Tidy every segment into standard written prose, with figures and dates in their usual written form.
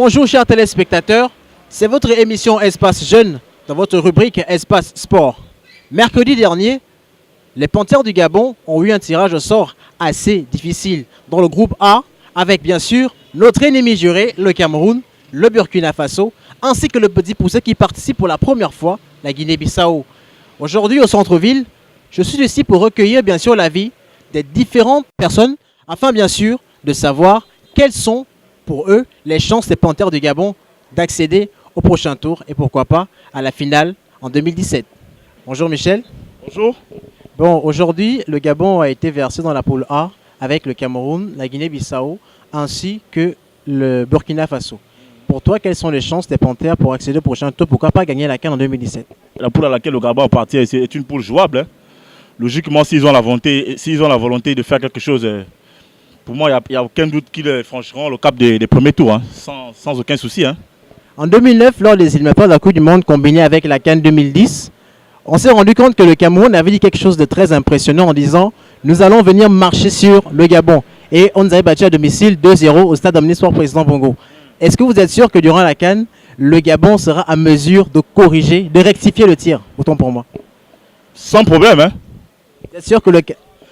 Bonjour chers téléspectateurs, c'est votre émission Espace Jeune dans votre rubrique Espace Sport. Mercredi dernier, les Panthères du Gabon ont eu un tirage au sort assez difficile dans le groupe A avec bien sûr notre ennemi juré, le Cameroun, le Burkina Faso, ainsi que le Petit Poucet qui participe pour la première fois, la Guinée-Bissau. Aujourd'hui au centre-ville, je suis ici pour recueillir bien sûr l'avis des différentes personnes afin bien sûr de savoir quelles sont pour eux les chances des Panthères du Gabon d'accéder au prochain tour et pourquoi pas à la finale en 2017. Bonjour Michel. Bonjour. Bon, aujourd'hui, le Gabon a été versé dans la poule A avec le Cameroun, la Guinée-Bissau ainsi que le Burkina Faso. Pour toi, quelles sont les chances des Panthères pour accéder au prochain tour? Pourquoi pas gagner la CAN en 2017? La poule à laquelle le Gabon appartient est une poule jouable. Hein. Logiquement, s'ils ont la volonté de faire quelque chose, pour moi, il n'y a aucun doute qu'ils franchiront le cap des premiers tours, hein, sans aucun souci. Hein. En 2009, lors des éliminatoires de la Coupe du Monde combinée avec la CAN 2010, on s'est rendu compte que le Cameroun avait dit quelque chose de très impressionnant en disant « Nous allons venir marcher sur le Gabon ». Et on nous avait battu à domicile 2-0 au stade Omnisport Président Bongo. Est-ce que vous êtes sûr que durant la CAN, le Gabon sera à mesure de corriger, de rectifier le tir? Autant pour moi. Sans problème. Hein. Vous êtes sûr que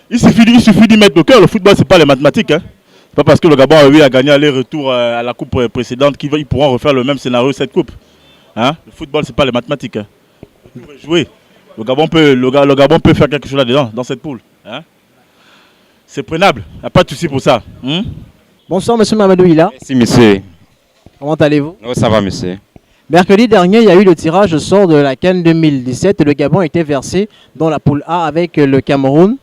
il suffit d'y mettre le cœur. Le football, ce n'est pas les mathématiques. Hein. Ce n'est pas parce que le Gabon a eu à gagner aller-retour à la coupe précédente qu'ils pourront refaire le même scénario cette coupe. Hein. Le football, ce n'est pas les mathématiques. Hein. Jouer. Le Gabon peut faire quelque chose là-dedans, dans cette poule. Hein. C'est prenable. Il n'y a pas de souci pour ça. Bonsoir, monsieur Mamadou Ila. Merci, monsieur. Comment allez-vous? Oh, ça va, monsieur. Mercredi dernier, il y a eu le tirage au sort de la CAN 2017. Le Gabon a été versé dans la poule A avec le Cameroun,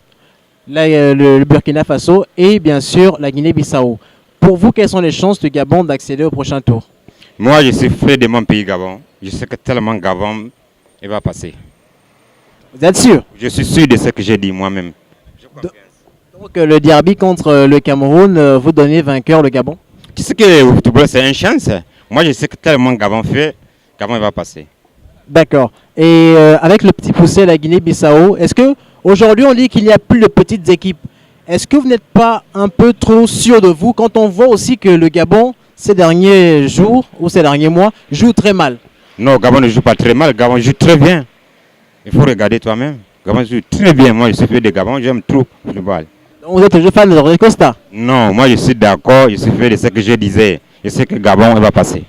le Burkina Faso et bien sûr la Guinée-Bissau. Pour vous, quelles sont les chances du Gabon d'accéder au prochain tour? Moi, je suis frère de mon pays, Gabon. Je sais que tellement Gabon il va passer. Vous êtes sûr? Je suis sûr de ce que j'ai dit moi-même. Donc le derby contre le Cameroun, vous donnez vainqueur le Gabon? Tu sais que le football, c'est une chance. Moi, je sais que tellement Gabon fait, Gabon il va passer. D'accord. Et avec le Petit Poucet, la Guinée-Bissau, est-ce que aujourd'hui on dit qu'il n'y a plus de petites équipes? Est-ce que vous n'êtes pas un peu trop sûr de vous quand on voit aussi que le Gabon, ces derniers jours ou ces derniers mois, joue très mal? Non, Gabon ne joue pas très mal, Gabon joue très bien. Il faut regarder toi-même. Gabon joue très bien. Moi, je suis fait de Gabon, j'aime trop le football. Donc vous êtes toujours fan de Jorge Costa? Non, moi je suis d'accord, je suis fait de ce que je disais. Je sais que Gabon il va passer.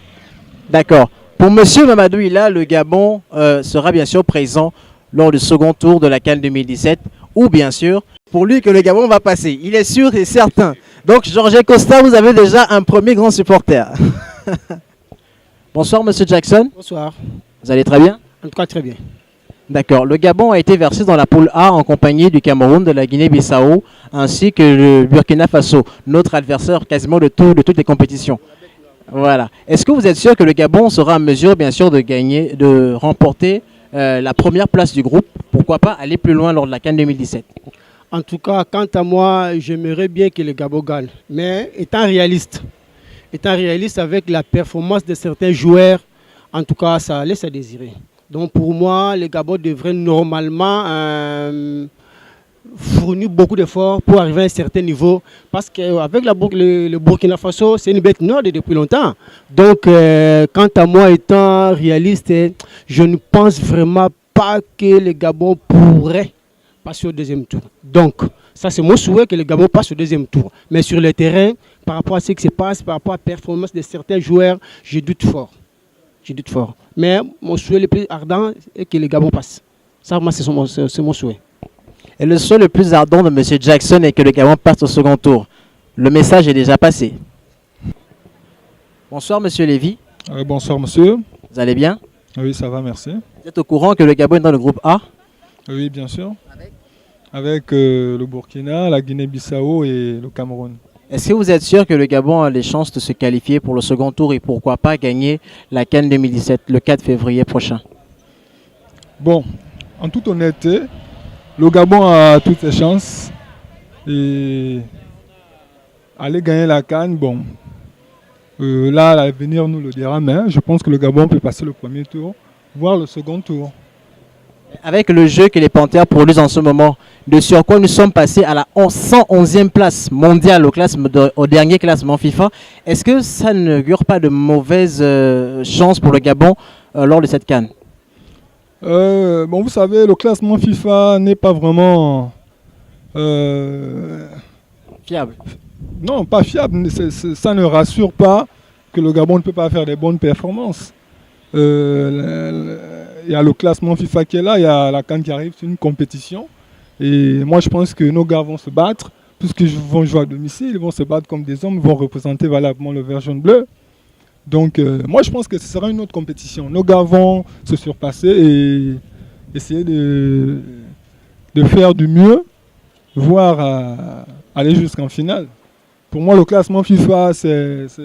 D'accord. Pour monsieur Mamadou Ila, le Gabon sera bien sûr présent lors du second tour de la CAN 2017 ou bien sûr pour lui que le Gabon va passer. Il est sûr et certain. Donc Jorge Costa, vous avez déjà un premier grand supporter. Bonsoir monsieur Jackson. Bonsoir. Vous allez très bien? En tout cas très bien. D'accord. Le Gabon a été versé dans la poule A en compagnie du Cameroun, de la Guinée-Bissau ainsi que le Burkina Faso, notre adversaire quasiment de toutes les compétitions. Voilà. Est-ce que vous êtes sûr que le Gabon sera en mesure bien sûr de remporter la première place du groupe? Pourquoi pas aller plus loin lors de la CAN 2017? En tout cas, quant à moi, j'aimerais bien que le Gabon gagne. Mais étant réaliste avec la performance de certains joueurs, en tout cas, ça laisse à désirer. Donc pour moi, le Gabon devrait normalement fournir beaucoup d'efforts pour arriver à un certain niveau. Parce qu'avec le Burkina Faso, c'est une bête noire depuis longtemps. Donc quant à moi, étant réaliste, je ne pense vraiment pas que le Gabon pourrait passer au deuxième tour. Donc, ça c'est mon souhait que le Gabon passe au deuxième tour. Mais sur le terrain, par rapport à ce qui se passe, par rapport à la performance de certains joueurs, je doute fort. Mais mon souhait le plus ardent est que le Gabon passe. Ça, moi, c'est mon souhait. Et le souhait le plus ardent de M. Jackson est que le Gabon passe au second tour. Le message est déjà passé. Bonsoir M. Lévy. Bonsoir monsieur. Vous allez bien? Oui, ça va, merci. Vous êtes au courant que le Gabon est dans le groupe A? Oui, bien sûr. Avec le Burkina, la Guinée-Bissau et le Cameroun. Est-ce que vous êtes sûr que le Gabon a les chances de se qualifier pour le second tour et pourquoi pas gagner la CAN 2017 le 4 février prochain? Bon, en toute honnêteté, le Gabon a toutes ses chances. Et aller gagner la CAN, bon, là, l'avenir nous le dira, mais je pense que le Gabon peut passer le premier tour, voire le second tour. Avec le jeu que les Panthères produisent en ce moment, De surcroît, nous sommes passés à la 111e place mondiale au dernier classement FIFA. Est-ce que ça n'augure pas de mauvaises chances pour le Gabon lors de cette CAN? Bon, vous savez, le classement FIFA n'est pas vraiment... Fiable. Non, pas fiable. Ça ne rassure pas que le Gabon ne peut pas faire des bonnes performances. Il y a le classement FIFA qui est là, il y a la CAN qui arrive, c'est une compétition. Et moi, je pense que nos gars vont se battre, puisqu'ils vont jouer à domicile, ils vont se battre comme des hommes, ils vont représenter valablement le vert jaune bleu. Donc, moi, je pense que ce sera une autre compétition. Nos gars vont se surpasser et essayer de faire du mieux, voire aller jusqu'en finale. Pour moi, le classement FIFA,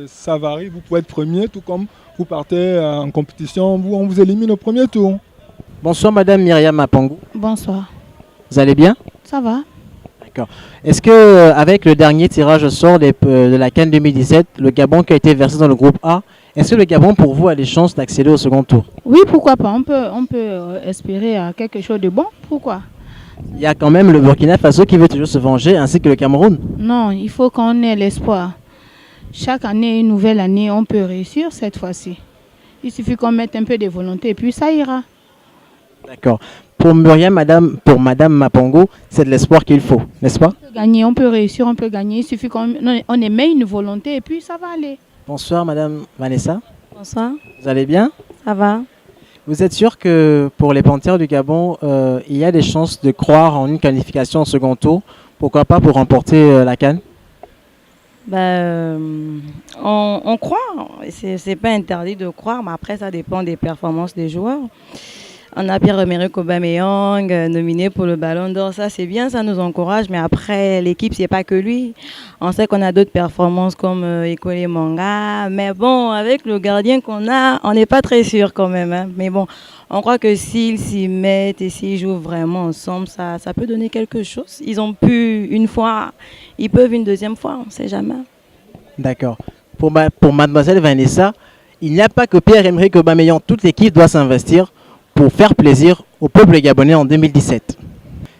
ça varie. Vous pouvez être premier, tout comme vous partez en compétition, on vous élimine au premier tour. Bonsoir Madame Myriam Mapangou. Bonsoir. Vous allez bien? Ça va? D'accord. Est-ce que avec le dernier tirage au sort de la CAN 2017, le Gabon qui a été versé dans le groupe A, est-ce que le Gabon pour vous a des chances d'accéder au second tour? Oui, pourquoi pas? On peut espérer à quelque chose de bon. Pourquoi? Il y a quand même le Burkina Faso qui veut toujours se venger, ainsi que le Cameroun. Non, il faut qu'on ait l'espoir. Chaque année, une nouvelle année, on peut réussir cette fois-ci. Il suffit qu'on mette un peu de volonté et puis ça ira. D'accord. Pour Madame Mapango, c'est de l'espoir qu'il faut, n'est-ce pas? On peut gagner, on peut réussir, on peut gagner. Il suffit qu'on émet une volonté et puis ça va aller. Bonsoir Madame Vanessa. Bonsoir, Vous allez bien? ça va? Vous êtes sûr que pour les Panthères du Gabon, il y a des chances de croire en une qualification au second tour? Pourquoi pas pour remporter la CAN? On croit, c'est pas interdit de croire, mais après ça dépend des performances des joueurs. On a Pierre-Emerick Aubameyang nominé pour le Ballon d'Or, ça c'est bien, ça nous encourage, mais après l'équipe c'est pas que lui. On sait qu'on a d'autres performances comme Ekole Manga, mais bon, avec le gardien qu'on a, on n'est pas très sûr quand même. Hein. Mais bon, on croit que s'ils s'y mettent et s'ils jouent vraiment ensemble, ça peut donner quelque chose. Ils ont pu une fois, ils peuvent une deuxième fois, on ne sait jamais. D'accord. Pour Mademoiselle Vanessa, il n'y a pas que Pierre-Emerick Aubameyang, toute l'équipe doit s'investir pour faire plaisir au peuple gabonais en 2017.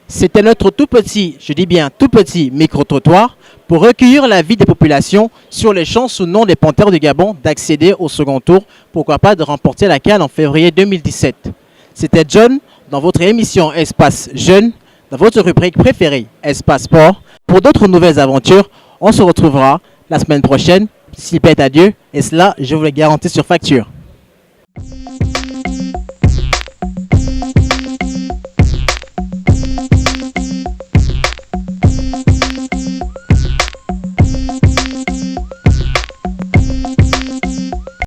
C'était notre tout petit, je dis bien tout petit micro-trottoir pour recueillir l'avis des populations sur les chances ou non des Panthères du Gabon d'accéder au second tour, pourquoi pas de remporter la CAN en février 2017. C'était John dans votre émission Espace Jeune, dans votre rubrique préférée Espace Sport. Pour d'autres nouvelles aventures, on se retrouvera la semaine prochaine, s'il plaît à Dieu, et cela, je vous le garantis sur facture.